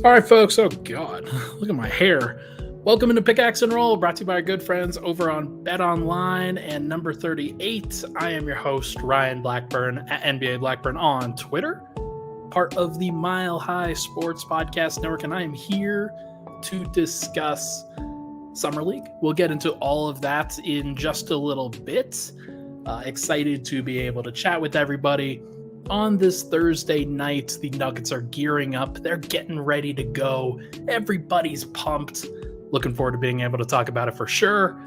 All right, folks. Oh, God. Look at my hair. Welcome into Pickaxe and Roll, brought to you by our good friends over on Bet Online and number 38. I am your host, Ryan Blackburn, at NBA Blackburn on Twitter, part of the Mile High Sports Podcast Network, and I am here to discuss Summer League. We'll get into all of that in just a little bit. Excited to be able to chat with everybody. On this Thursday night, the Nuggets are gearing up. They're getting ready to go. Everybody's pumped. Looking forward to being able to talk about it for sure.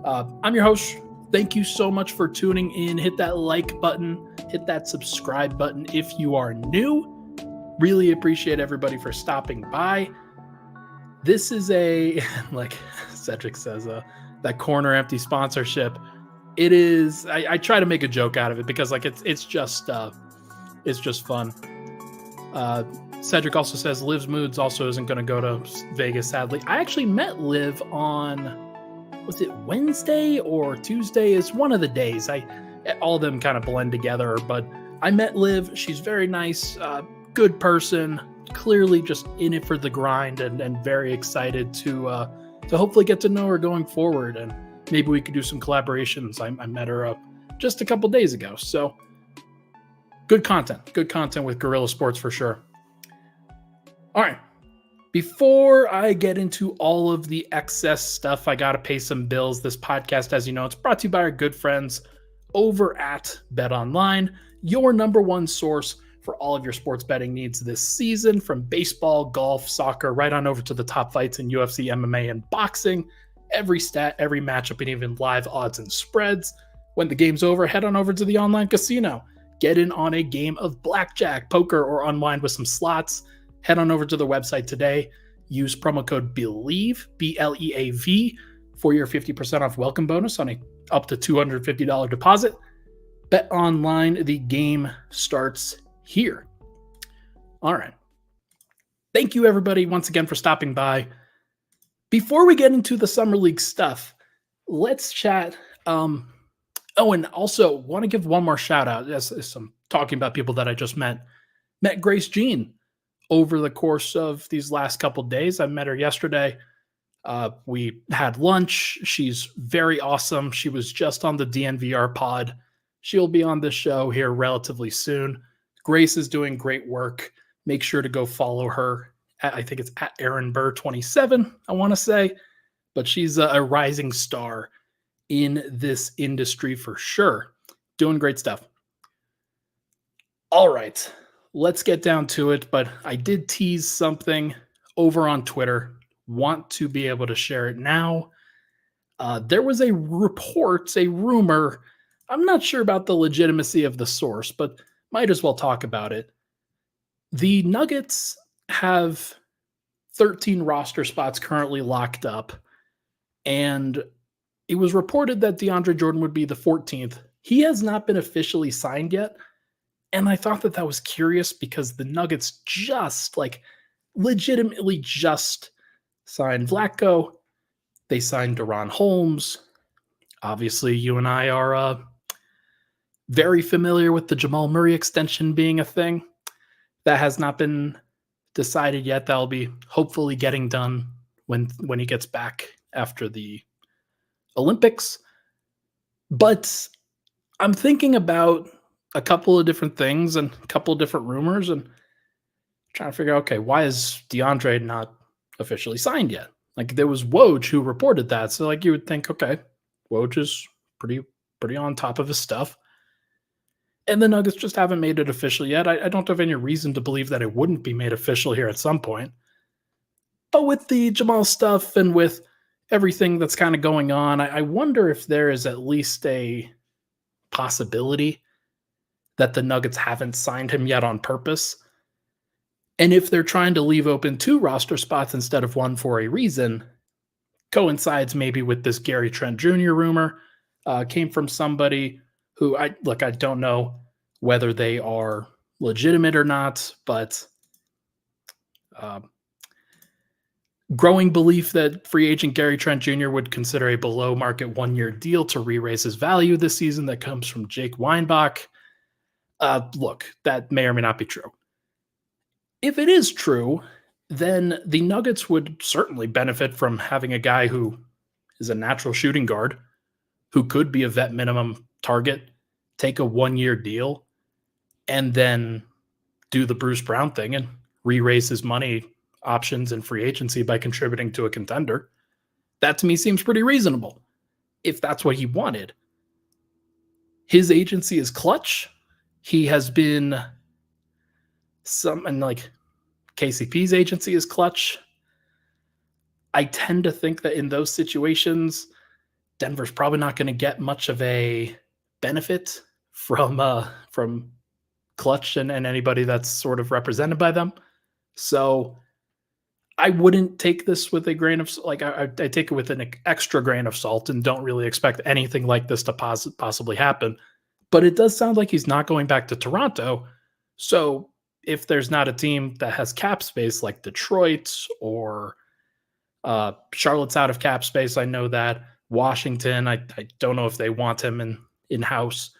I'm your host. Thank you so much for tuning in. Hit that like button. Hit that subscribe button if you are new. Really appreciate everybody for stopping by. This is like Cedric says, that corner empty sponsorship. It is, I try to make a joke out of it because it's just fun. Cedric also says Liv's Moods also isn't going to go to Vegas, sadly. I actually met Liv on, was it Wednesday or Tuesday? It's one of the days. All of them kind of blend together, but I met Liv. She's very nice, good person, clearly just in it for the grind and very excited to hopefully get to know her going forward. And maybe we could do some collaborations. I met her up just a couple days ago. So good content with Guerrilla Sports for sure. All right. Before I get into all of the excess stuff, I got to pay some bills. This podcast, as you know, it's brought to you by our good friends over at Bet Online, your number one source for all of your sports betting needs this season, from baseball, golf, soccer, right on over to the top fights in UFC, MMA, and boxing. Every stat, every matchup, and even live odds and spreads. When the game's over, head on over to the online casino. Get in on a game of blackjack, poker, or unwind with some slots. Head on over to the website today. Use promo code BELIEVE, BLEAV, for your 50% off welcome bonus on a up to $250 deposit. Bet Online, the game starts here. All right. Thank you, everybody, once again for stopping by. Before we get into the Summer League stuff, let's chat. And also want to give one more shout out as I'm talking about people that I just met. Met Grace Jean over the course of these last couple of days. I met her yesterday. We had lunch. She's very awesome. She was just on the DNVR pod. She'll be on this show here relatively soon. Grace is doing great work. Make sure to go follow her. I think it's at Aaron Burr 27, I want to say. But she's a rising star in this industry for sure. Doing great stuff. All right, let's get down to it. But I did tease something over on Twitter. Want to be able to share it now. There was a report, a rumor. I'm not sure about the legitimacy of the source, but might as well talk about it. The Nuggets have 13 roster spots currently locked up, and it was reported that DeAndre Jordan would be the 14th. He has not been officially signed yet, and I thought that was curious because the Nuggets legitimately just signed Vlatko. They signed DaRon Holmes. Obviously, you and I are very familiar with the Jamal Murray extension being a thing. That has not been decided yet. That'll be hopefully getting done when he gets back after the Olympics. But I'm thinking about a couple of different things and a couple of different rumors and trying to figure out, okay, why is DeAndre not officially signed yet? Like, there was Woj who reported that. So you would think, okay, Woj is pretty on top of his stuff. And the Nuggets just haven't made it official yet. I don't have any reason to believe that it wouldn't be made official here at some point. But with the Jamal stuff and with everything that's kind of going on, I wonder if there is at least a possibility that the Nuggets haven't signed him yet on purpose. And if they're trying to leave open 2 roster spots instead of 1 for a reason, coincides maybe with this Gary Trent Jr. rumor, came from somebody who I don't know whether they are legitimate or not, but growing belief that free agent Gary Trent Jr. would consider a below market 1-year deal to re-raise his value this season. That comes from Jake Weinbach. Look, that may or may not be true. If it is true, then the Nuggets would certainly benefit from having a guy who is a natural shooting guard, who could be a vet minimum target, take a 1-year deal, and then do the Bruce Brown thing and re-raise his money options and free agency by contributing to a contender. That to me seems pretty reasonable if that's what he wanted. His agency is clutch. He has been and like KCP's agency is clutch. I tend to think that in those situations, Denver's probably not going to get much of a benefit from clutch and anybody that's sort of represented by them. So I wouldn't take this with a grain of like I take it with an extra grain of salt and don't really expect anything like this to possibly happen. But it does sound like he's not going back to Toronto. So if there's not a team that has cap space like Detroit or Charlotte's out of cap space, I know that. Washington, I don't know if they want him in-house.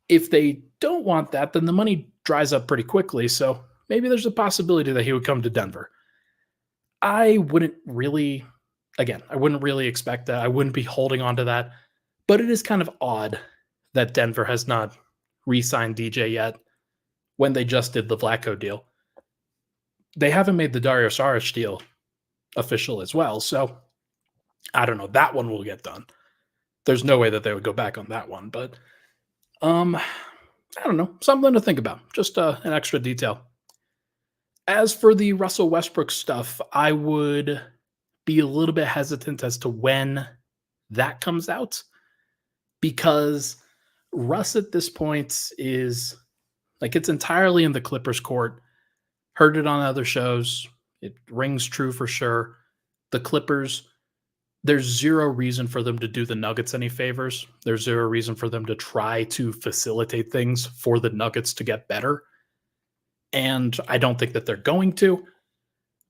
If they don't want that, then the money dries up pretty quickly. So maybe there's a possibility that he would come to Denver. I wouldn't really expect that. I wouldn't be holding on to that. But it is kind of odd that Denver has not re-signed DJ yet when they just did the Vlatko deal. They haven't made the Dario Saric deal official as well. So I don't know. That one will get done. There's no way that they would go back on that one. But I don't know. Something to think about. Just an extra detail. As for the Russell Westbrook stuff, I would be a little bit hesitant as to when that comes out, because Russ at this point is like, it's entirely in the Clippers' court. Heard it on other shows. It rings true for sure. The Clippers, there's zero reason for them to do the Nuggets any favors. There's zero reason for them to try to facilitate things for the Nuggets to get better. And I don't think that they're going to.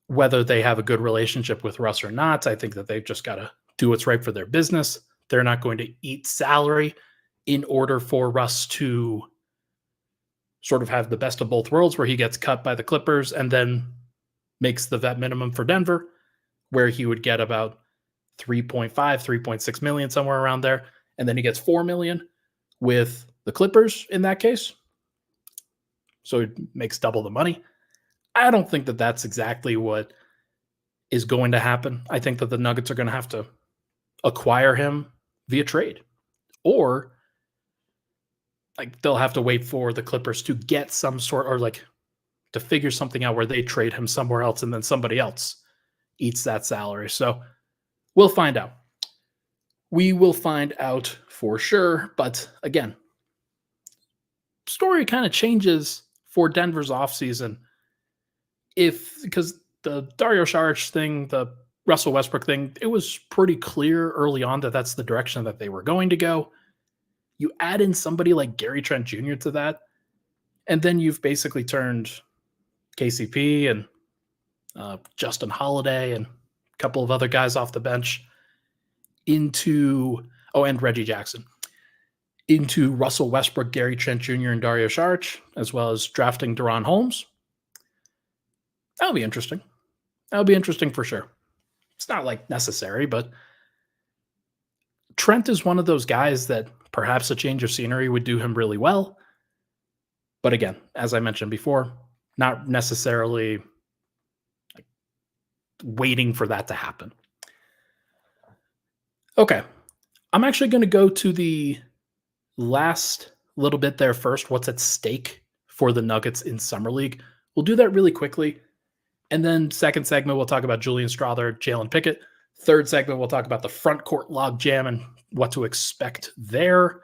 Whether they have a good relationship with Russ or not, I think that they've just got to do what's right for their business. They're not going to eat salary in order for Russ to sort of have the best of both worlds, where he gets cut by the Clippers and then makes the vet minimum for Denver, where he would get about 3.5, 3.6 million, somewhere around there. And then he gets 4 million with the Clippers in that case. So it makes double the money. I don't think that that's exactly what is going to happen. I think that the Nuggets are going to have to acquire him via trade, or like they'll have to wait for the Clippers to get some sort, or like to figure something out where they trade him somewhere else and then somebody else eats that salary. So we'll find out. We will find out for sure. But again, story kind of changes for Denver's offseason because the Dario Saric thing, the Russell Westbrook thing, it was pretty clear early on that that's the direction that they were going to go. You add in somebody like Gary Trent Jr. to that, and then you've basically turned KCP and Justin Holiday and a couple of other guys off the bench into, and Reggie Jackson, into Russell Westbrook, Gary Trent Jr., and Dario Saric, as well as drafting DaRon Holmes. That'll be interesting. That'll be interesting for sure. It's not like necessary, but Trent is one of those guys that perhaps a change of scenery would do him really well. But again, as I mentioned before, not necessarily like waiting for that to happen. Okay. I'm actually going to go to the last little bit there first. What's at stake for the Nuggets in Summer League? We'll do that really quickly. And then second segment, we'll talk about Julian Strawther, Jalen Pickett. Third segment, we'll talk about the front court log jam and what to expect there.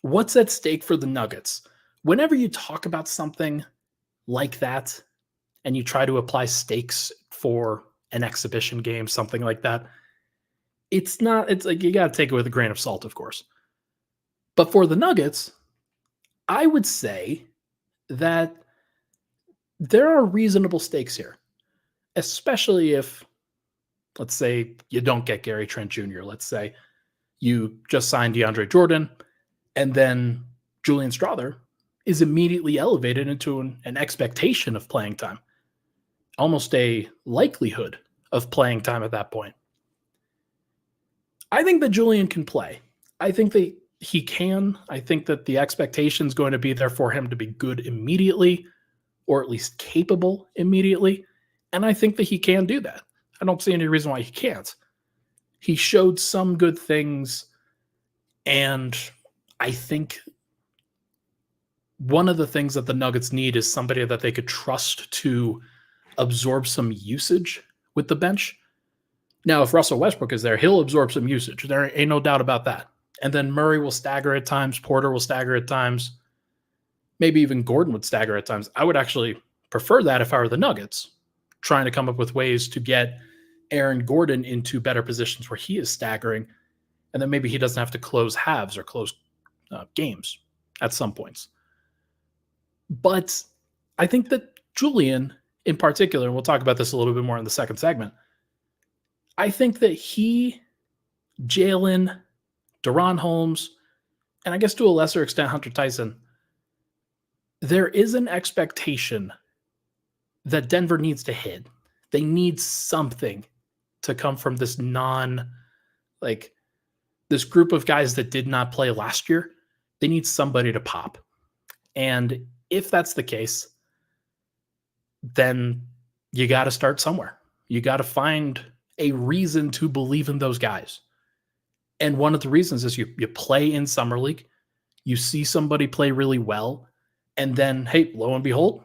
What's at stake for the Nuggets? Whenever you talk about something like that and you try to apply stakes for an exhibition game, something like that, it's like you got to take it with a grain of salt, of course. But for the Nuggets, I would say that there are reasonable stakes here, especially if, let's say, you don't get Gary Trent Jr. Let's say you just signed DeAndre Jordan, and then Julian Strawther is immediately elevated into an expectation of playing time. almost a likelihood of playing time at that point. I think that Julian can play. I think that he can. I think that the expectation is going to be there for him to be good immediately, or at least capable immediately. And I think that he can do that. I don't see any reason why he can't. He showed some good things, and I think one of the things that the Nuggets need is somebody that they could trust to absorb some usage with the bench. Now, if Russell Westbrook is there, he'll absorb some usage. There ain't no doubt about that. And then Murray will stagger at times. Porter will stagger at times. Maybe even Gordon would stagger at times. I would actually prefer that if I were the Nuggets, trying to come up with ways to get Aaron Gordon into better positions where he is staggering, and then maybe he doesn't have to close halves or close games at some points. But I think that Julian, in particular, and we'll talk about this a little bit more in the second segment, I think that he, Jalen, DaRon Holmes, and I guess to a lesser extent Hunter Tyson, there is an expectation that Denver needs to hit. They need something to come from this this group of guys that did not play last year. They need somebody to pop. And if that's the case, then you got to start somewhere. You got to find a reason to believe in those guys. And one of the reasons is you play in Summer League, you see somebody play really well, and then, hey, lo and behold,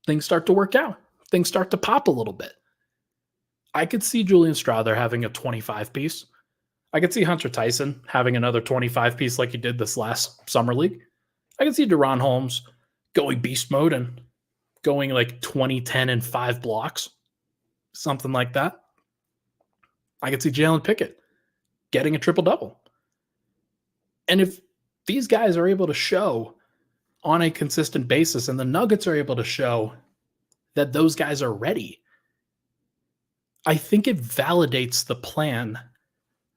things start to work out. Things start to pop a little bit. I could see Julian Strawther having a 25 piece. I could see Hunter Tyson having another 25 piece like he did this last Summer League. I could see DaRon Holmes going beast mode and going like 20, 10, and 5 blocks. Something like that. I could see Jaylen Pickett getting a triple-double. And if these guys are able to show on a consistent basis and the Nuggets are able to show that those guys are ready, I think it validates the plan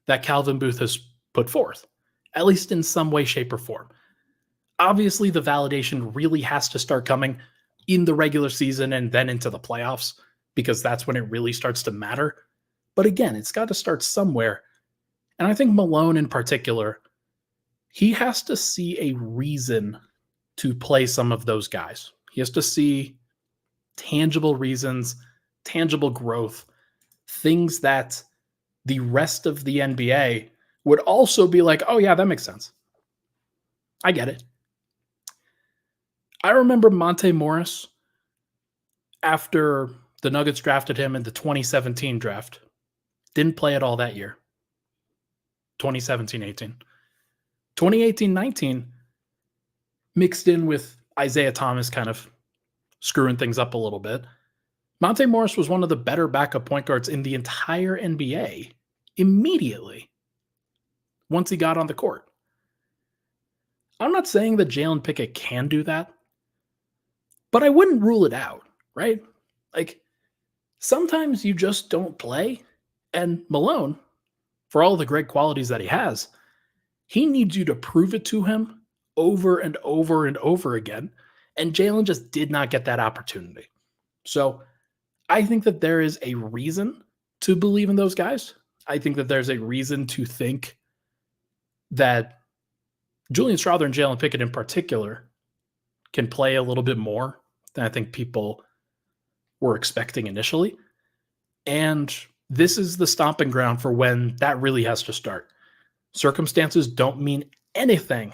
that Calvin Booth has put forth, at least in some way, shape, or form. Obviously, the validation really has to start coming in the regular season and then into the playoffs, because that's when it really starts to matter. But again, it's got to start somewhere. And I think Malone in particular, he has to see a reason to play some of those guys. He has to see tangible reasons, tangible growth, things that the rest of the NBA would also be like, oh yeah, that makes sense. I get it. I remember Monte Morris, after the Nuggets drafted him in the 2017 draft, didn't play at all that year. 2017-18. 2018-19 mixed in with Isaiah Thomas kind of screwing things up a little bit. Monte Morris was one of the better backup point guards in the entire NBA immediately once he got on the court. I'm not saying that Jaylen Pickett can do that, but I wouldn't rule it out, right? Like, sometimes you just don't play, and Malone, for all the great qualities that he has, he needs you to prove it to him over and over and over again, and Jaylen just did not get that opportunity. So I think that there is a reason to believe in those guys. I think that there's a reason to think that Julian Strawther and Jalen Pickett in particular can play a little bit more than I think people were expecting initially. And this is the stomping ground for when that really has to start. Circumstances don't mean anything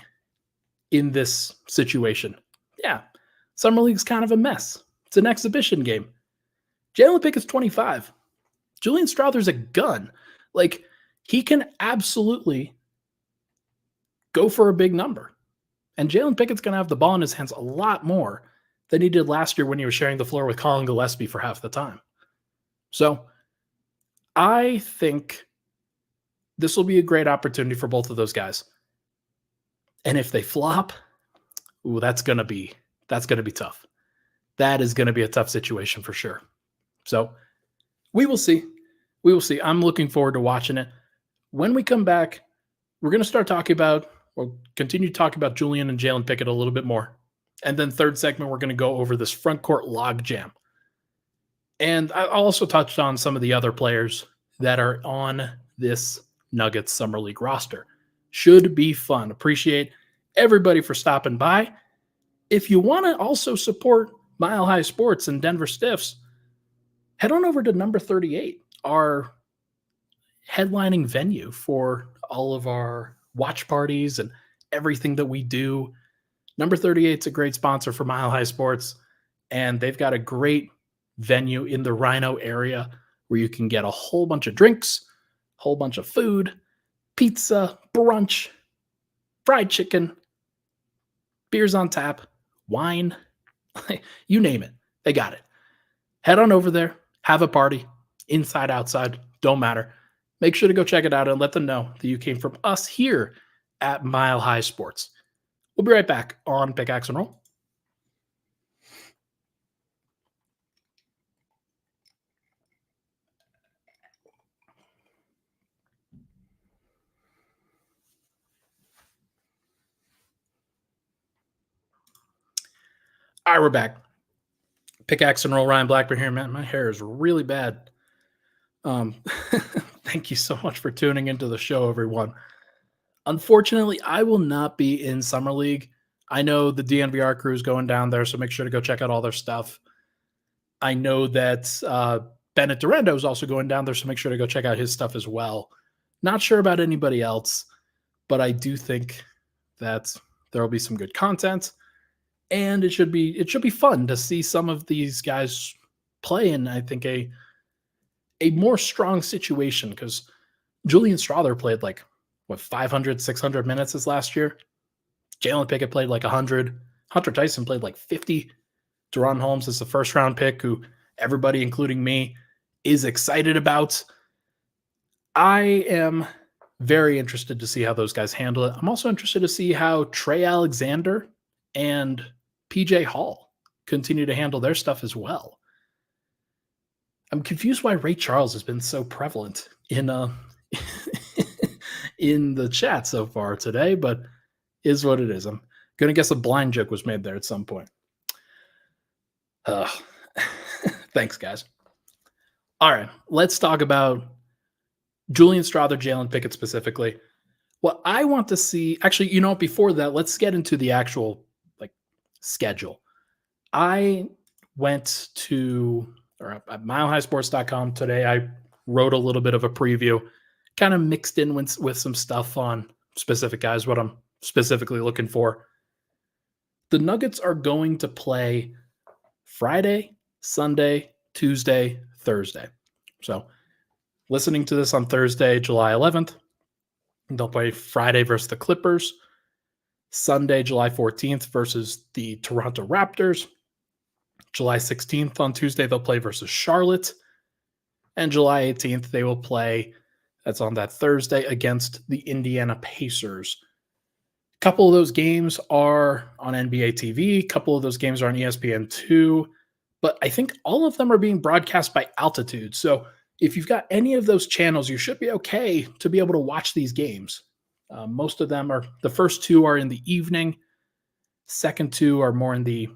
in this situation. Yeah, Summer League's kind of a mess. It's an exhibition game. Jaylen Pickett's 25. Julian Strawther's a gun. Like, he can absolutely go for a big number. And Jaylen Pickett's going to have the ball in his hands a lot more than he did last year when he was sharing the floor with Colin Gillespie for half the time. So I think this will be a great opportunity for both of those guys. And if they flop, that's going to be tough. That is going to be a tough situation for sure. So we will see. We will see. I'm looking forward to watching it. When we come back, we're going to start talking about, we'll continue to talk about Julian and Jaylen Pickett a little bit more. And then third segment, we're going to go over this front court log jam. And I also touched on some of the other players that are on this Nuggets Summer League roster. Should be fun. Appreciate everybody for stopping by. If you want to also support Mile High Sports and Denver Stiffs, head on over to number 38, our headlining venue for all of our watch parties and everything that we do. Number 38 is a great sponsor for Mile High Sports, and they've got a great venue in the Rhino area where you can get a whole bunch of drinks, a whole bunch of food, pizza, brunch, fried chicken, beers on tap, wine, you name it. They got it. Head on over there, have a party, inside, outside, don't matter. Make sure to go check it out and let them know that you came from us here at Mile High Sports. We'll be right back on Pickaxe and Roll. All right, we're back. Pickaxe and Roll, Ryan Blackburn here, man. My hair is really bad. Thank you so much for tuning into the show, everyone. Unfortunately, I will not be in Summer League. I know the DNVR crew is going down there, so make sure to go check out all their stuff. I know that Bennett Durando is also going down there, so make sure to go check out his stuff as well. Not sure about anybody else, but I do think that there will be some good content, and it should be fun to see some of these guys play in, I think, a more strong situation, because Julian Strawther played 500, 600 minutes this last year. Jalen Pickett played 100. Hunter Tyson played 50. DaRon Holmes is the first round pick who everybody, including me, is excited about. I am very interested to see how those guys handle it. I'm also interested to see how Trey Alexander and PJ Hall continue to handle their stuff as well. I'm confused why Ray Charles has been so prevalent in in the chat so far today, but is what it is. I'm going to guess a blind joke was made there at some point. Thanks, guys. All right, let's talk about Julian Strawther, Jalen Pickett specifically. What I want to see, actually, before that, let's get into the actual schedule. I went to at milehighsports.com today. I wrote a little bit of a preview, kind of mixed in with some stuff on specific guys, what I'm specifically looking for. The Nuggets are going to play Friday, Sunday, Tuesday, Thursday. So listening to this on Thursday, July 11th, they'll play Friday versus the Clippers, Sunday, July 14th versus the Toronto Raptors, July 16th on Tuesday, they'll play versus Charlotte, and July 18th, they will play, that's on that Thursday, against the Indiana Pacers. A couple of those games are on NBA TV. A couple of those games are on ESPN2. But I think all of them are being broadcast by Altitude. So if you've got any of those channels, you should be okay to be able to watch these games. Most of them are, the first two are in the evening. Second two are more in the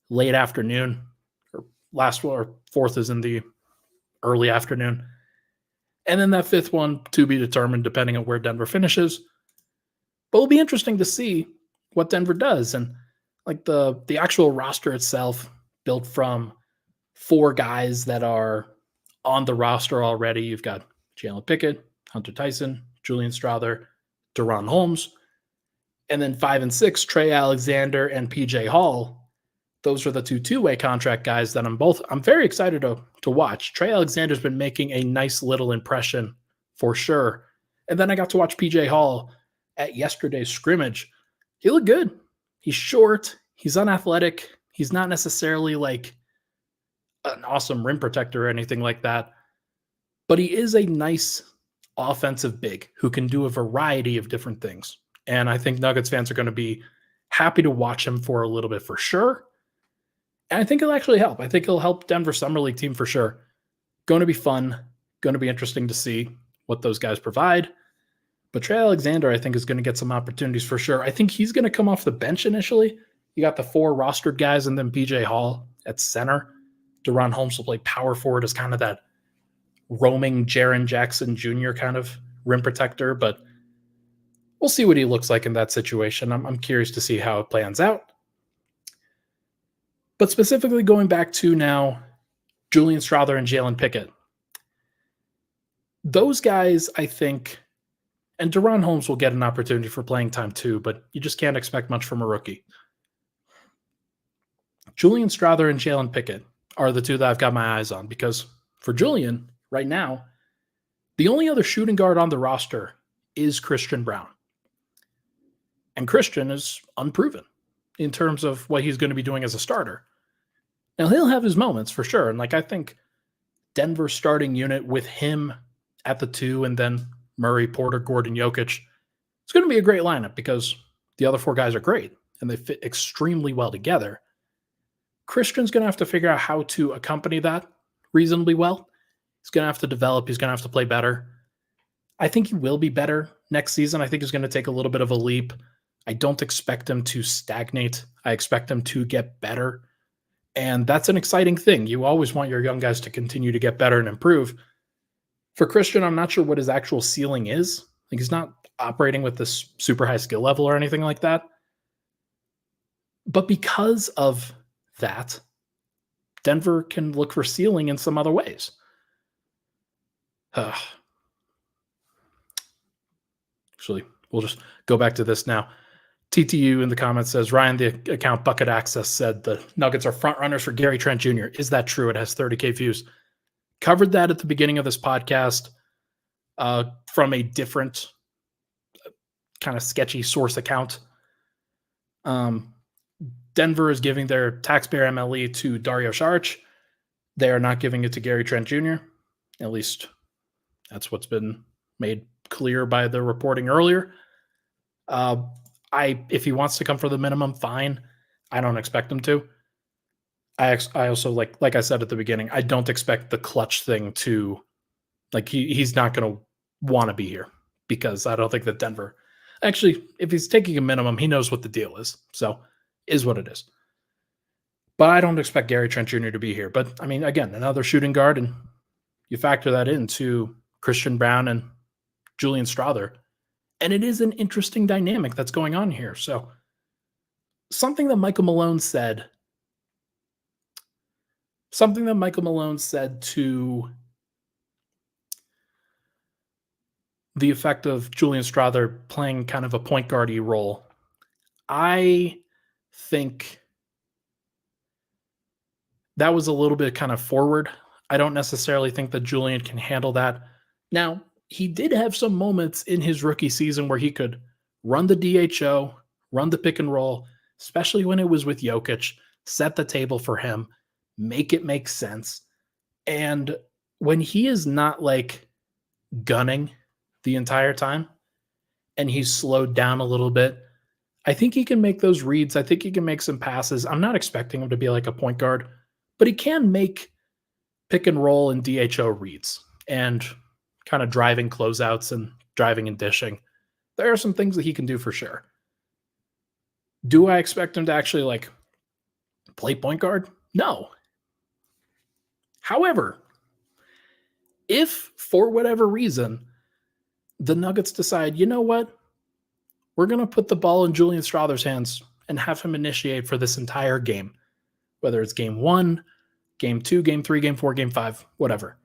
late afternoon. Or last one, or fourth is in the early afternoon. And then that fifth one to be determined depending on where Denver finishes. But it'll be interesting to see what Denver does. And the actual roster itself, built from 4 guys that are on the roster already. You've got Jalen Pickett, Hunter Tyson, Julian Strawther, DaRon Holmes, and then 5 and 6, Trey Alexander and PJ Hall. Those are the two-way contract guys that I'm very excited to watch. Trey Alexander's been making a nice little impression for sure. And then I got to watch PJ Hall at yesterday's scrimmage. He looked good. He's short. He's unathletic. He's not necessarily an awesome rim protector or anything like that, but he is a nice offensive big who can do a variety of different things. And I think Nuggets fans are going to be happy to watch him for a little bit for sure. And I think it'll actually help. I think it'll help Denver Summer League team for sure. Going to be fun. Going to be interesting to see what those guys provide. But Trey Alexander, I think, is going to get some opportunities for sure. I think he's going to come off the bench initially. You got the 4 rostered guys and then PJ Hall at center. DaRon Holmes will play power forward as kind of that roaming Jaren Jackson Jr. kind of rim protector, but we'll see what he looks like in that situation. I'm curious to see how it plans out. But specifically going back to now Julian Strawther and Jalen Pickett, those guys, I think, and DaRon Holmes will get an opportunity for playing time too, but you just can't expect much from a rookie. Julian Strawther and Jaylen Pickett are the two that I've got my eyes on, because for Julian, right now, the only other shooting guard on the roster is Christian Braun. And Christian is unproven in terms of what he's going to be doing as a starter. Now, he'll have his moments for sure. And I think Denver's starting unit with him at the 2 and then Murray, Porter, Gordon, Jokic, it's going to be a great lineup because the other 4 guys are great and they fit extremely well together. Christian's going to have to figure out how to accompany that reasonably well. He's going to have to develop. He's going to have to play better. I think he will be better next season. I think he's going to take a little bit of a leap. I don't expect him to stagnate. I expect him to get better. And that's an exciting thing. You always want your young guys to continue to get better and improve. For Christian, I'm not sure what his actual ceiling is. He's not operating with this super high skill level or anything like that. But because of that, Denver can look for ceiling in some other ways. Actually, we'll just go back to this now. TTU in the comments says, Ryan, the account Bucket Access said the Nuggets are front runners for Gary Trent Jr. Is that true? It has 30K views. Covered that at the beginning of this podcast from a different kind of sketchy source account. Denver is giving their taxpayer MLE to Dario Saric. They are not giving it to Gary Trent Jr. At least that's what's been made clear by the reporting earlier. If he wants to come for the minimum, fine. I don't expect him to. I also like I said at the beginning, I don't expect the clutch thing to he's not going to want to be here because I don't think that Denver actually, if he's taking a minimum, he knows what the deal is. So is what it is. But I don't expect Gary Trent Jr. to be here. But I mean, again, another shooting guard, and you factor that into Christian Braun and Julian Strawther. And it is an interesting dynamic that's going on here. So something that Michael Malone said to the effect of Julian Strawther playing kind of a point guard-y role. I think that was a little bit kind of forward. I don't necessarily think that Julian can handle that. Now, he did have some moments in his rookie season where he could run the DHO, run the pick and roll, especially when it was with Jokic, set the table for him, make it make sense. And when he is not gunning the entire time and he's slowed down a little bit, I think he can make those reads. I think he can make some passes. I'm not expecting him to be like a point guard, but he can make pick and roll and DHO reads and kind of driving closeouts and driving and dishing. There are some things that he can do for sure. Do I expect him to actually play point guard? No. However, if for whatever reason the Nuggets decide, you know what, we're going to put the ball in Julian Strawther's hands and have him initiate for this entire game, whether it's game 1, game 2, game 3, game 4, game 5, whatever.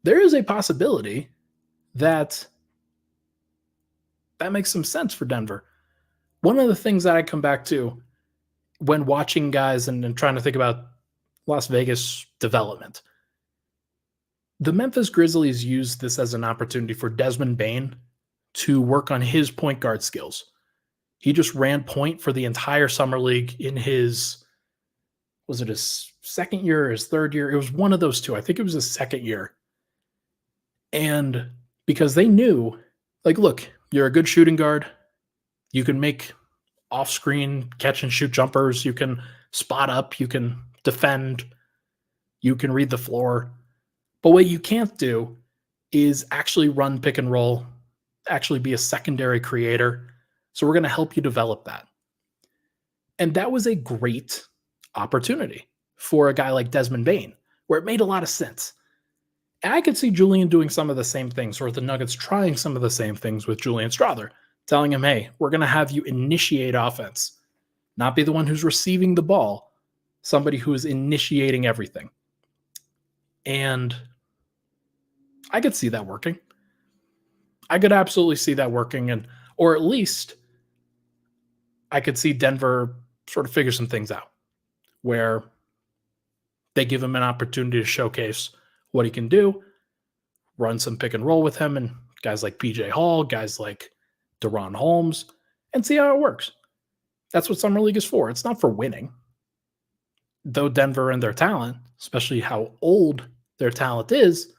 There is a possibility that makes some sense for Denver. One of the things that I come back to when watching guys and trying to think about Las Vegas development, the Memphis Grizzlies used this as an opportunity for Desmond Bane to work on his point guard skills. He just ran point for the entire summer league in his second year or his third year? It was one of those two. I think it was his second year. And because they knew, look, you're a good shooting guard. You can make off-screen catch and shoot jumpers. You can spot up. You can defend. You can read the floor. But what you can't do is actually run pick and roll, actually be a secondary creator. So we're going to help you develop that. And that was a great opportunity. for a guy like Desmond Bane, where it made a lot of sense. And I could see Julian doing some of the same things, or the Nuggets trying some of the same things with Julian Strawther, telling him, hey, we're going to have you initiate offense, not be the one who's receiving the ball, somebody who is initiating everything. And I could see that working. I could absolutely see that working. And, or at least I could see Denver sort of figure some things out where they give him an opportunity to showcase what he can do, run some pick and roll with him and guys like PJ Hall, guys like DaRon Holmes, and see how it works. That's what Summer League is for. It's not for winning. Though Denver and their talent, especially how old their talent is,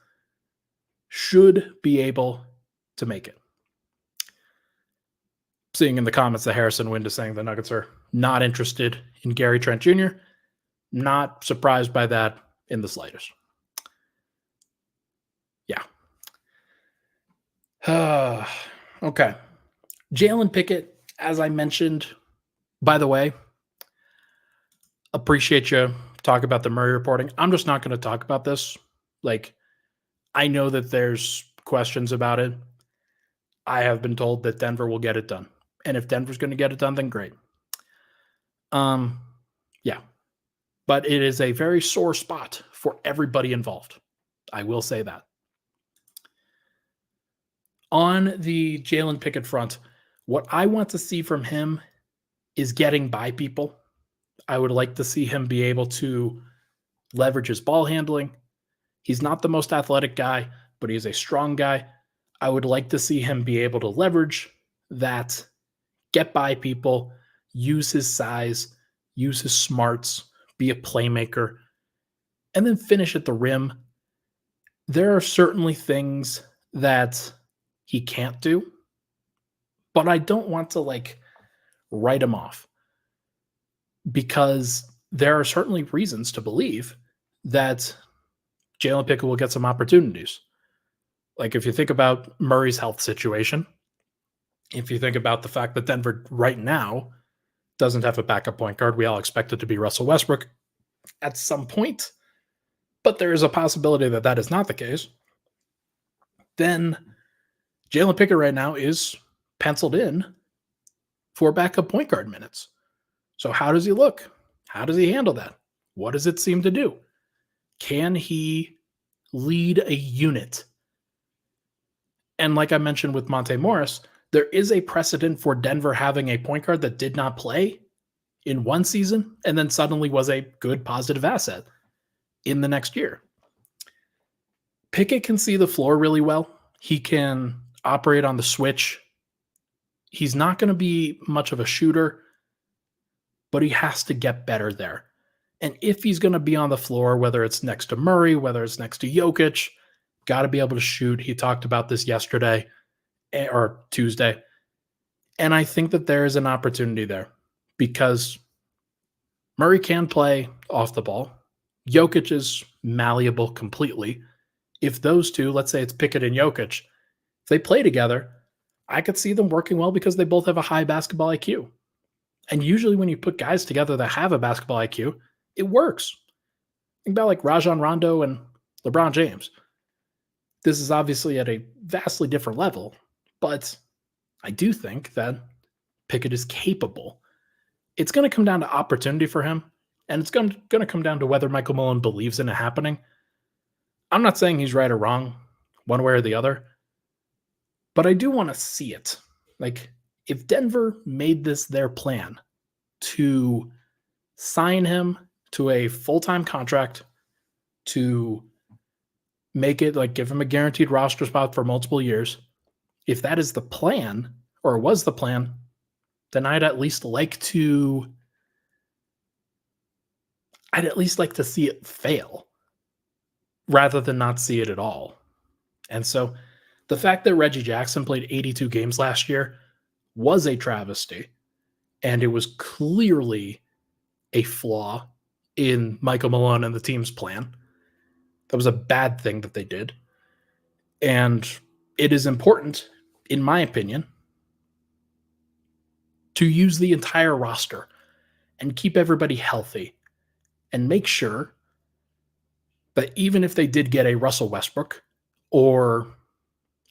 should be able to make it. Seeing in the comments that Harrison Wind is saying the Nuggets are not interested in Gary Trent Jr., not surprised by that in the slightest. Yeah. Okay. Jaylen Pickett, as I mentioned, by the way, appreciate you talk about the Murray reporting. I'm just not going to talk about this. Like, I know that there's questions about it. I have been told that Denver will get it done. And if Denver's going to get it done, then great. Yeah. But it is a very sore spot for everybody involved. I will say that. On the Jaylen Pickett front, what I want to see from him is getting by people. I would like to see him be able to leverage his ball handling. He's not the most athletic guy, but he's a strong guy. I would like to see him be able to leverage that, get by people, use his size, use his smarts, be a playmaker, and then finish at the rim. There are certainly things that he can't do, but I don't want to write him off, because there are certainly reasons to believe that Jaylen Pickett will get some opportunities. Like if you think about Murray's health situation, if you think about the fact that Denver right now doesn't have a backup point guard, we all expect it to be Russell Westbrook at some point, but there is a possibility that that is not the case. Then Jaylen Pickett right now is penciled in for backup point guard minutes. So how does he look? How does he handle that? What does it seem to do? Can he lead a unit? And like I mentioned with Monte Morris, there is a precedent for Denver having a point guard that did not play in one season and then suddenly was a good positive asset in the next year. Pickett can see the floor really well. He can operate on the switch. He's not going to be much of a shooter, but he has to get better there. And if he's going to be on the floor, whether it's next to Murray, whether it's next to Jokic, got to be able to shoot. He talked about this yesterday or Tuesday. And I think that there is an opportunity there because Murray can play off the ball. Jokic is malleable completely. If those two, let's say it's Pickett and Jokic, if they play together, I could see them working well because they both have a high basketball IQ. And usually when you put guys together that have a basketball IQ, it works. Think about like Rajon Rondo and LeBron James. This is obviously at a vastly different level, but I do think that Pickett is capable. It's going to come down to opportunity for him, and it's going to come down to whether Michael Malone believes in it happening. I'm not saying he's right or wrong, one way or the other, but I do want to see it. Like, if Denver made this their plan to sign him to a full-time contract, to make it like give him a guaranteed roster spot for multiple years, if that is the plan or was the plan, then I'd at least like to see it fail rather than not see it at all. And so the fact that Reggie Jackson played 82 games last year was a travesty, and it was clearly a flaw in Michael Malone and the team's plan. That was a bad thing that they did. And it is important, in my opinion, to use the entire roster and keep everybody healthy and make sure that even if they did get a Russell Westbrook or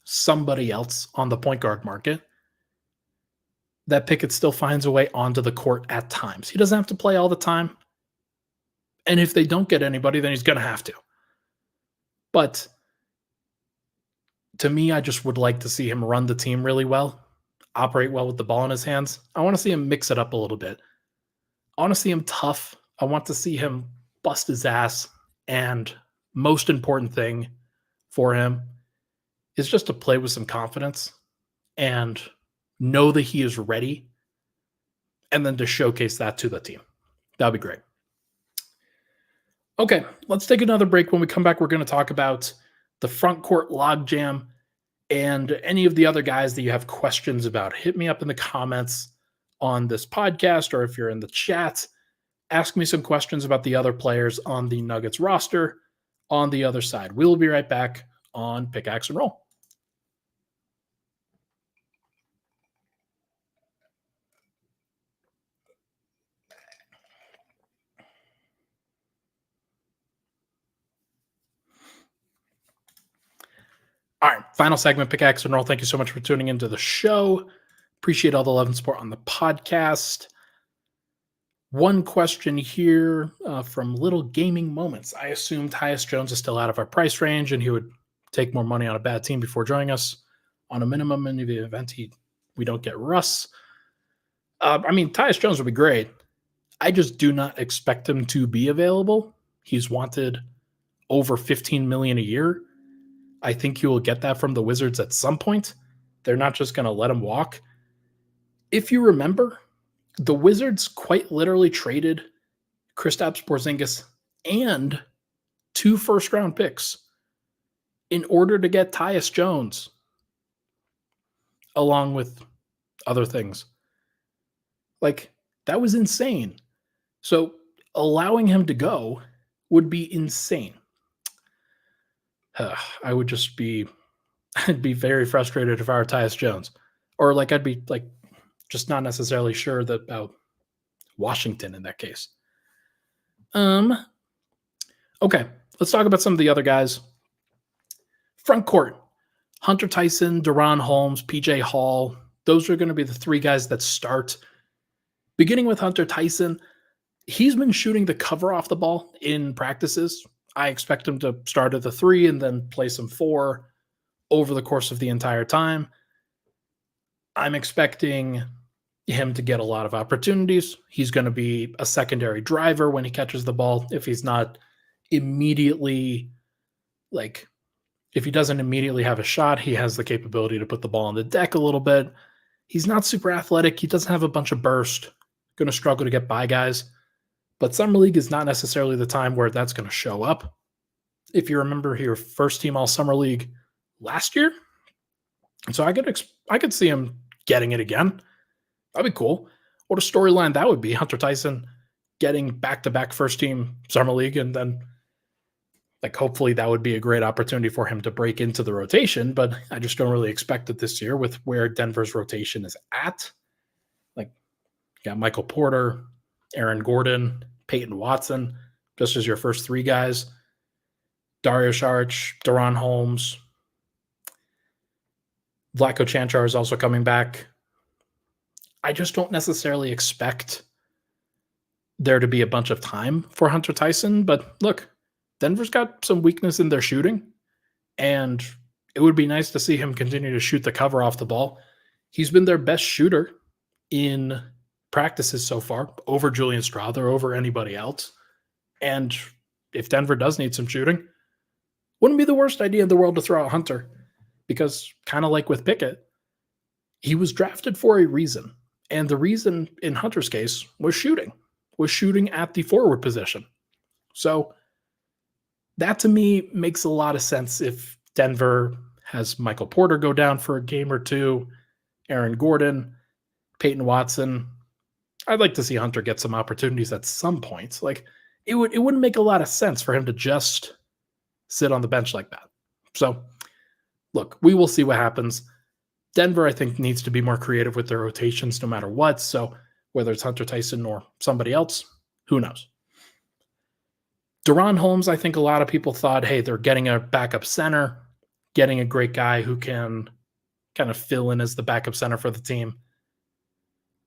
somebody else on the point guard market, that Pickett still finds a way onto the court at times. He doesn't have to play all the time. And if they don't get anybody, then he's going to have to. But to me, I just would like to see him run the team really well, operate well with the ball in his hands. I want to see him mix it up a little bit. I want to see him tough. I want to see him bust his ass. And most important thing for him is just to play with some confidence and know that he is ready, and then to showcase that to the team. That'd be great. Okay, let's take another break. When we come back, we're going to talk about the front court logjam and any of the other guys that you have questions about. Hit me up in the comments on this podcast, or if you're in the chat, ask me some questions about the other players on the Nuggets roster on the other side. We'll be right back on Pickaxe and Roll. All right, final segment, Pickaxe and Roll. Thank you so much for tuning into the show. Appreciate all the love and support on the podcast. One question here from Little Gaming Moments. I assumed Tyus Jones is still out of our price range and he would take more money on a bad team before joining us on a minimum in the event we don't get Russ. Tyus Jones would be great. I just do not expect him to be available. He's wanted over $15 million a year. I think he will get that from the Wizards at some point. They're not just going to let him walk. If you remember, the Wizards quite literally traded Kristaps Porzingis and 2 first-round picks in order to get Tyus Jones, along with other things. Like, that was insane. So allowing him to go would be insane. I would just I'd be very frustrated if I were Tyus Jones. Or I'd be just not necessarily sure about Washington in that case. Okay, let's talk about some of the other guys. Front court, Hunter Tyson, DaRon Holmes, PJ Hall. Those are going to be the 3 guys that start. Beginning with Hunter Tyson, he's been shooting the cover off the ball in practices. I expect him to start at the 3 and then play some 4 over the course of the entire time. I'm expecting him to get a lot of opportunities. He's going to be a secondary driver when he catches the ball. If he's not immediately, if he doesn't immediately have a shot, he has the capability to put the ball on the deck a little bit. He's not super athletic. He doesn't have a bunch of burst. Going to struggle to get by guys. But Summer League is not necessarily the time where that's going to show up. If you remember, he was first team All Summer League last year. And so I could see him getting it again. That'd be cool. What a storyline that would be. Hunter Tyson getting back-to-back first team Summer League, and then hopefully that would be a great opportunity for him to break into the rotation, but I just don't really expect it this year with where Denver's rotation is at. Got Michael Porter, Aaron Gordon, Peyton Watson, just as your first 3 guys. Dario Saric, DaRon Holmes. Vlatko Čančar is also coming back. I just don't necessarily expect there to be a bunch of time for Hunter Tyson, but look, Denver's got some weakness in their shooting, and it would be nice to see him continue to shoot the cover off the ball. He's been their best shooter in practices so far, over Julian Strawther, over anybody else. And if Denver does need some shooting, wouldn't be the worst idea in the world to throw out Hunter, because kind of like with Pickett, he was drafted for a reason. And the reason in Hunter's case was shooting at the forward position. So that to me makes a lot of sense if Denver has Michael Porter go down for a game or 2, Aaron Gordon, Peyton Watson. I'd like to see Hunter get some opportunities at some point. It wouldn't make a lot of sense for him to just sit on the bench like that. So look, we will see what happens. Denver, I think, needs to be more creative with their rotations no matter what. So whether it's Hunter Tyson or somebody else, who knows? DaRon Holmes, I think a lot of people thought, hey, they're getting a backup center, getting a great guy who can kind of fill in as the backup center for the team.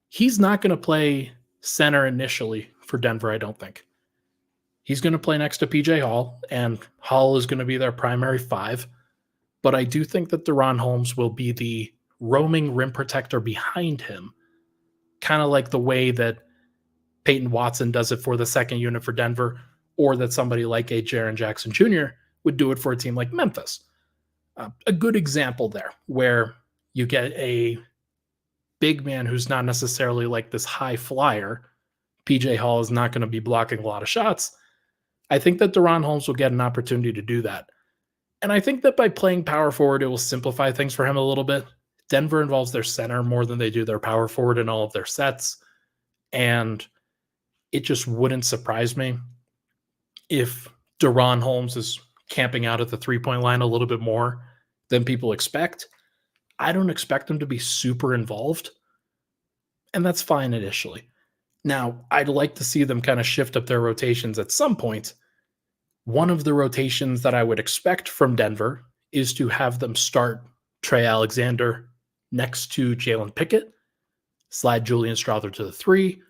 He's not going to play center initially for Denver, I don't think. He's going to play next to PJ Hall, and Hall is going to be their primary five. But I do think that DaRon Holmes will be the roaming rim protector behind him, kind of like the way that Peyton Watson does it for the second unit for Denver, or that somebody like a Jaren Jackson Jr. would do it for a team like Memphis. A good example there where you get a big man who's not necessarily like this high flyer. PJ Hall is not going to be blocking a lot of shots. I think that DaRon Holmes will get an opportunity to do that. And I think that by playing power forward, it will simplify things for him a little bit. Denver involves their center more than they do their power forward in all of their sets. And it just wouldn't surprise me if DaRon Holmes is camping out at the three-point line a little bit more than people expect. I don't expect him to be super involved, and that's fine initially. Now, I'd like to see them kind of shift up their rotations at some point. One of the rotations that I would expect from Denver is to have them start Trey Alexander next to Jalen Pickett, slide Julian Strawther to the 3,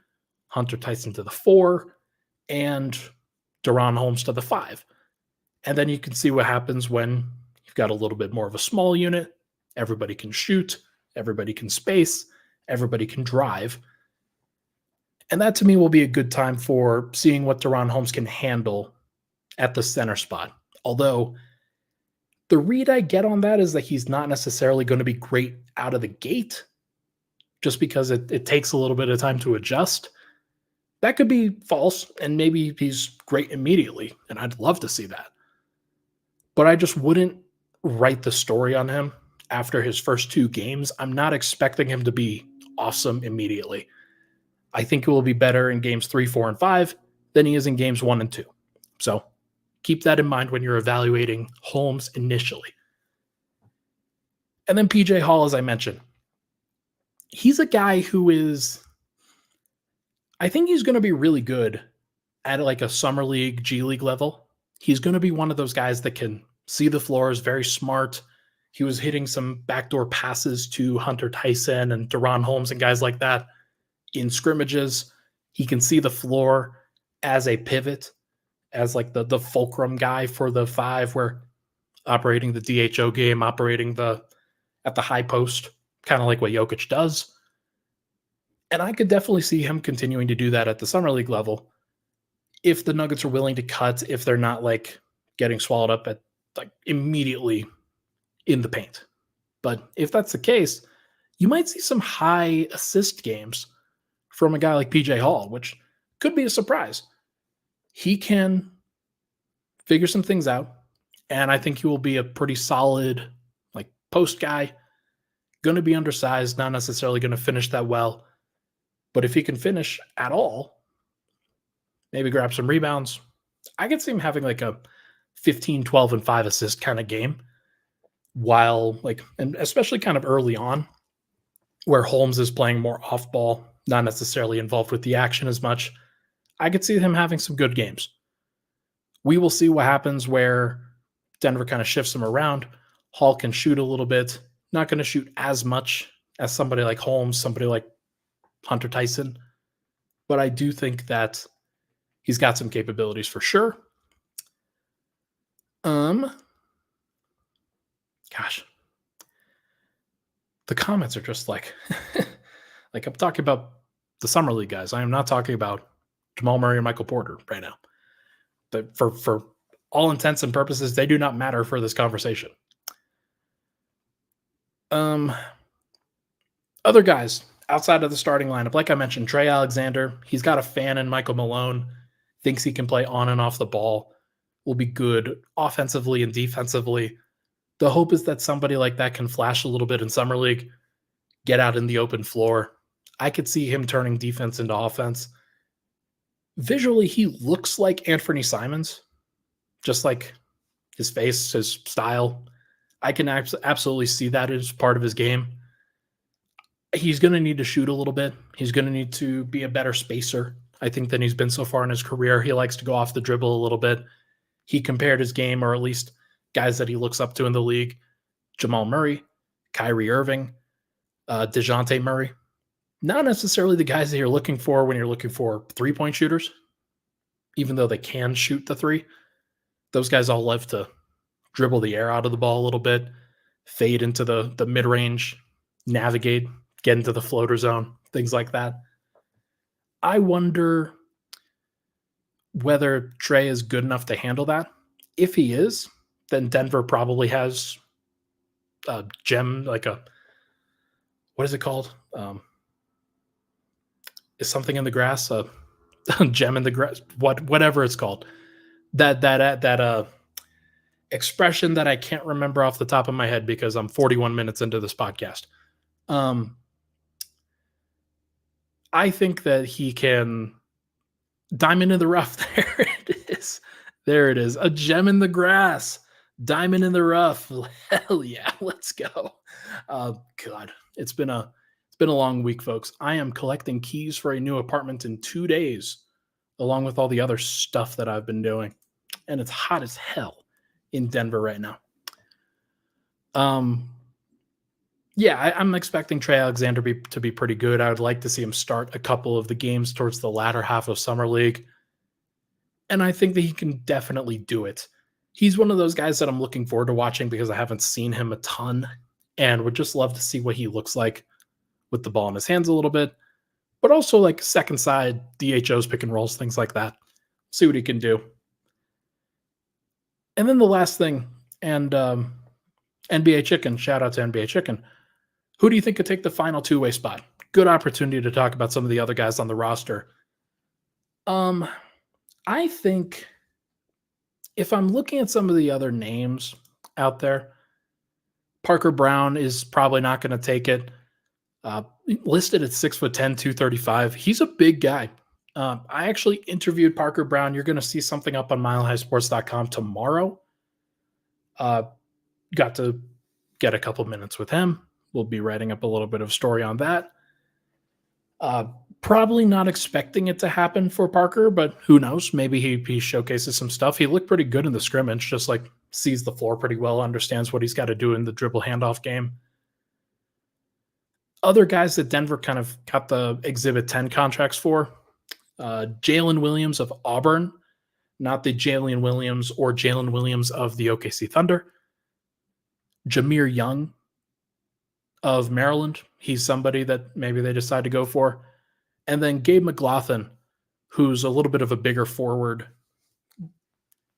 Hunter Tyson to the 4, and DaRon Holmes to the 5. And then you can see what happens when you've got a little bit more of a small unit. Everybody can shoot, everybody can space, everybody can drive. And that to me will be a good time for seeing what DaRon Holmes can handle at the center spot. Although the read I get on that is that he's not necessarily going to be great out of the gate, just because it takes a little bit of time to adjust. That could be false, and maybe he's great immediately, and I'd love to see that. But I just wouldn't write the story on him after his first 2 games. I'm not expecting him to be awesome immediately. I think he will be better in games 3, 4, and 5 than he is in games 1 and 2. So keep that in mind when you're evaluating Holmes initially. And then PJ Hall, as I mentioned, he's a guy who is, I think he's going to be really good at like a summer league, G League level. He's going to be one of those guys that can see the floor, is very smart. He was hitting some backdoor passes to Hunter Tyson and DaRon Holmes and guys like that in scrimmages. He can see the floor as a pivot, as like the fulcrum guy for the 5, where operating the DHO game, operating at the high post, kind of like what Jokic does. And I could definitely see him continuing to do that at the summer league level if the Nuggets are willing to cut, if they're not like getting swallowed up at like immediately in the paint. But if that's the case, you might see some high assist games from a guy like PJ Hall, which could be a surprise. He can figure some things out, and I think he will be a pretty solid like post guy. Going to be undersized, not necessarily going to finish that well. But if he can finish at all, maybe grab some rebounds, I could see him having like a 15, 12, and 5 assist kind of game, while like, and especially kind of early on where Holmes is playing more off ball, not necessarily involved with the action as much. I could see him having some good games. We will see what happens where Denver kind of shifts him around. Hall can shoot a little bit, not going to shoot as much as somebody like Holmes, somebody like Hunter Tyson. But I do think that he's got some capabilities for sure. Gosh. The comments are just like, like I'm talking about the summer league guys. I am not talking about Jamal Murray or Michael Porter right now. But for all intents and purposes, they do not matter for this conversation. Other guys outside of the starting lineup, like I mentioned, Trey Alexander, he's got a fan in Michael Malone, thinks he can play on and off the ball, will be good offensively and defensively. The hope is that somebody like that can flash a little bit in summer league, get out in the open floor. I could see him turning defense into offense. Visually, he looks like Anthony Simons, just like his face, his style. I can absolutely see that as part of his game. He's going to need to shoot a little bit. He's going to need to be a better spacer. I think, than he's been so far in his career. He likes to go off the dribble a little bit. He compared his game, or at least guys that he looks up to in the league, Jamal Murray, Kyrie Irving, DeJounte Murray. Not necessarily the guys that you're looking for when you're looking for three-point shooters, even though they can shoot the three. Those guys all love to dribble the air out of the ball a little bit, fade into the mid-range, navigate, get into the floater zone, things like that. I wonder whether Trey is good enough to handle that. If he is, then Denver probably has a gem, like what is it called? Is something in the grass a gem in the grass? Whatever it's called. That expression that I can't remember off the top of my head because I'm 41 minutes into this podcast. I think that he can diamond in the rough. There it is. There it is. A gem in the grass. Diamond in the rough. Hell yeah. Let's go. God, it's been a long week, folks. I am collecting keys for a new apartment in 2 days, along with all the other stuff that I've been doing. And it's hot as hell in Denver right now. Yeah, I'm expecting Trey Alexander to be pretty good. I would like to see him start a couple of the games towards the latter half of Summer League. And I think that he can definitely do it. He's one of those guys that I'm looking forward to watching because I haven't seen him a ton and would just love to see what he looks like with the ball in his hands a little bit, but also like second side, DHOs, pick and rolls, things like that. See what he can do. And then the last thing, and NBA Chicken, shout out to NBA Chicken. Who do you think could take the final two-way spot? Good opportunity to talk about some of the other guys on the roster. I think if I'm looking at some of the other names out there, Parker Brown is probably not going to take it. Listed at 6'10", 235. He's a big guy. I actually interviewed Parker Brown. You're going to see something up on milehighsports.com tomorrow. Got to get a couple minutes with him. We'll be writing up a little bit of story on that. Probably not expecting it to happen for Parker, but who knows? Maybe he showcases some stuff. He looked pretty good in the scrimmage, just like sees the floor pretty well, understands what he's got to do in the dribble handoff game. Other guys that Denver kind of got the Exhibit 10 contracts for, Jalen Williams of Auburn, not the Jalen Williams or Jalen Williams of the OKC Thunder. Jameer Young of Maryland. He's somebody that maybe they decide to go for. And then Gabe McLaughlin, who's a little bit of a bigger forward,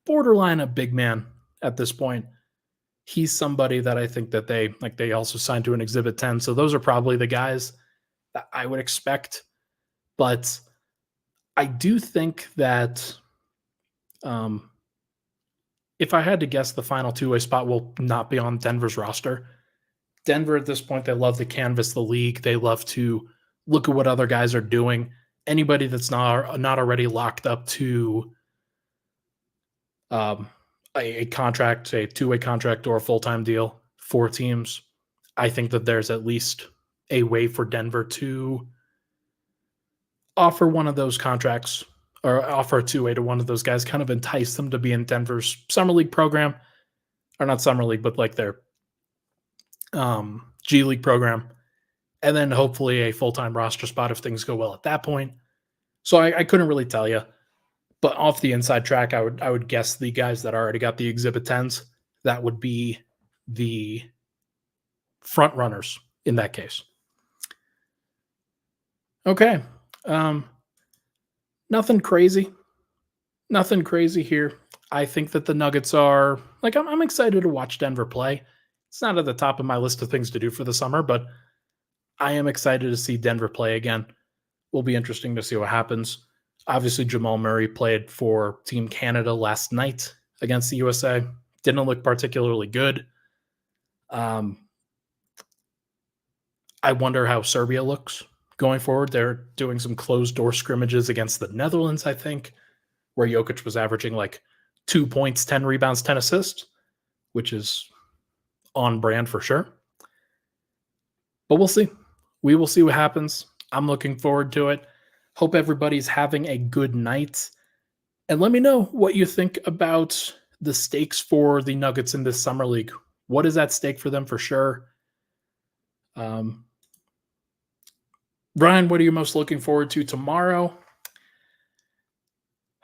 borderline a big man at this point. He's somebody that I think that they also signed to an Exhibit 10. So those are probably the guys that I would expect. But I do think that if I had to guess, the final two-way spot will not be on Denver's roster. Denver at this point, they love to canvass the league. They love to look at what other guys are doing. Anybody that's not already locked up to a contract, a two-way contract or a full-time deal for teams, I think that there's at least a way for Denver to offer one of those contracts or offer a two-way to one of those guys, kind of entice them to be in Denver's Summer League program, or not Summer League, but like their G League program, and then hopefully a full-time roster spot if things go well at that point. So I couldn't really tell you. But off the inside track, I would guess the guys that already got the Exhibit 10s, that would be the front runners in that case. Okay. Nothing crazy. Nothing crazy here. I think that the Nuggets are, like, I'm excited to watch Denver play. It's not at the top of my list of things to do for the summer, but I am excited to see Denver play again. Will be interesting to see what happens. Obviously, Jamal Murray played for Team Canada last night against the USA. Didn't look particularly good. I wonder how Serbia looks going forward. They're doing some closed-door scrimmages against the Netherlands, I think, where Jokic was averaging like 2 points, 10 rebounds, 10 assists, which is on brand for sure. But we'll see. We will see what happens. I'm looking forward to it. Hope everybody's having a good night. And let me know what you think about the stakes for the Nuggets in this summer league. What is at stake for them for sure? Um, Brian, what are you most looking forward to tomorrow?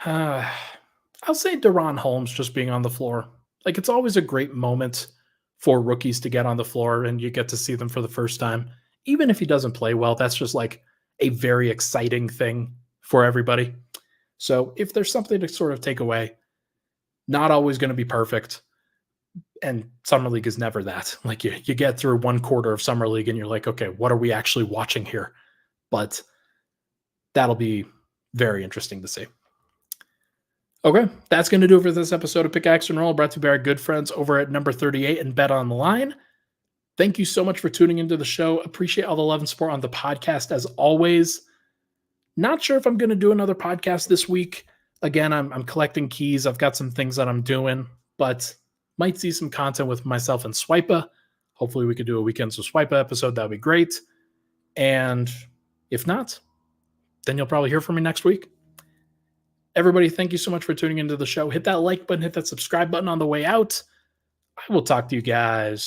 I'll say DaRon Holmes just being on the floor. Like, it's always a great moment for rookies to get on the floor and you get to see them for the first time. Even if he doesn't play well, that's just like a very exciting thing for everybody. So if there's something to sort of take away, not always going to be perfect. And Summer League is never that. Like you get through one quarter of Summer League and you're like, okay, what are we actually watching here? But that'll be very interesting to see. Okay, that's going to do it for this episode of Pickaxe and Roll, brought to you by our good friends over at number 38 and Bet on the Line. Thank you so much for tuning into the show. Appreciate all the love and support on the podcast as always. Not sure if I'm going to do another podcast this week. Again, I'm collecting keys. I've got some things that I'm doing, but might see some content with myself and Swipa. Hopefully we could do a Weekends with Swipa episode. That'd be great. And if not, then you'll probably hear from me next week. Everybody, thank you so much for tuning into the show. Hit that like button, hit that subscribe button on the way out. I will talk to you guys